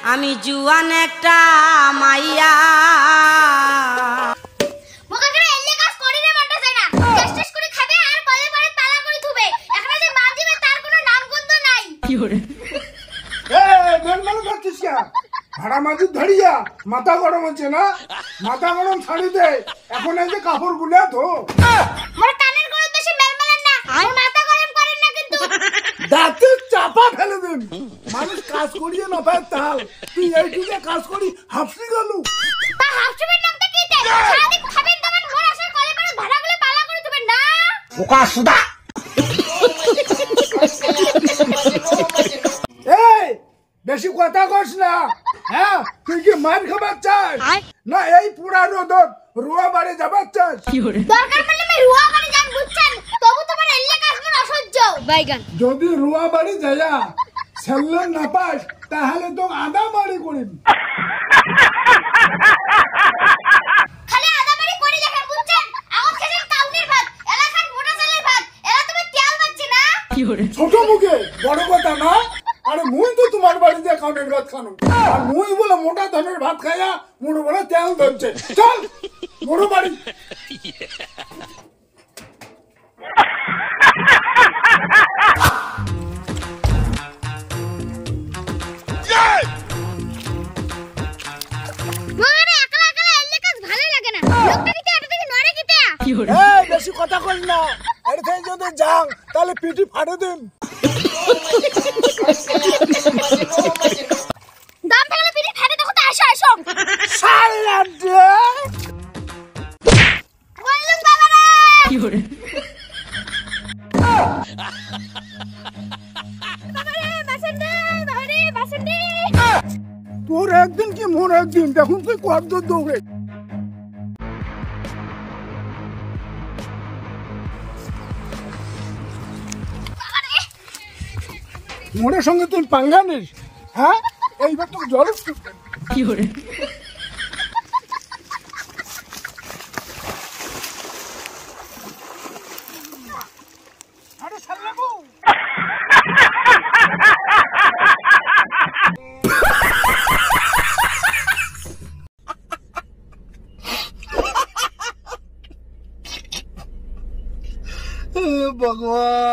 আমি জুয়ান একটা মাইয়া মোকা করে এলে কাজ করি রে মনটা যায় না চেষ্টা করে খাবে আর কলে পরে তালা করে থুবে এখন যে মা দিবে তার কোনো নাম গন্ধ নাই কি করে বেলমাল করছিস কে ভাড়া মাঝে ধরিয়া মাথা গরম হচ্ছে না মাথা গরম ছাড়ি দে এখন এই যে কাপড় গুলা তো মোর কানের গরম বেশি মেলমেলান না আর মাথা গরম করেন না কিন্তু দাঁতে চাপা ফেলে দেন মানুষ কাজ করিয়ে না পায় তাল তুই এইটুকু কাজ করি হাফসি গেলু তা হাফসুবের নামটা কি দেয় সারাদিন খাবেন দাবেন মোর আসার কলে পরে ভাড়াগুলো পালা করে থুবেন না বোকা সুদা এই বেশি কথা কস না হ্যাঁ তুই কি মার খাবার চাস না এই পুরা রোদত রুয়া বাড়ি যাবার চাস দরকার পড়লে আমি রুয়া করে যান বুঝছেন তবু তোমার এলে কাজ মোর অসহ্য বাইগান যদি রুয়া বাড়ি যাইয়া সেলুন না পাস তাহলে তো আদা বাড়ি করিম খালি আদা বাড়ি করে দেখেন বুঝছেন আমার খেলেন কাউনের ভাত এলাকার মোটা চালের ভাত এলা তুমি তেল বাচ্চি না ছোট মুখে বড় কথা না আরে মুই তো তোমার বাড়িতে কাউনের ভাত খানো আর মুই বলে মোটা ধনের ভাত খাইয়া মোড়ো বলে তেল ধরছে চল মোড়ো বাড়ি মানে একলা একলা এলে কাজ ভালো লাগে না লোকটা দিতে এটা থেকে নড়ে কিতে এই বেশি কথা কই না এর থেকে যদি যাং তাহলে পিটি ফাড়ে দিন দাম থাকলে পিঠে ফেটে দেখো তো আসো আসো শালা দে বললুম বাবা রে বাবা রে বাসন দে বাবা রে বাসন দে তোর একদিন কি মোর একদিন দেখুন তুই কত দৌড়ে মোরের সঙ্গে তুই পাঙ্গা নিস হ্যাঁ এইবার তোর জল কি করে আরে সাল্লাবু ভগবান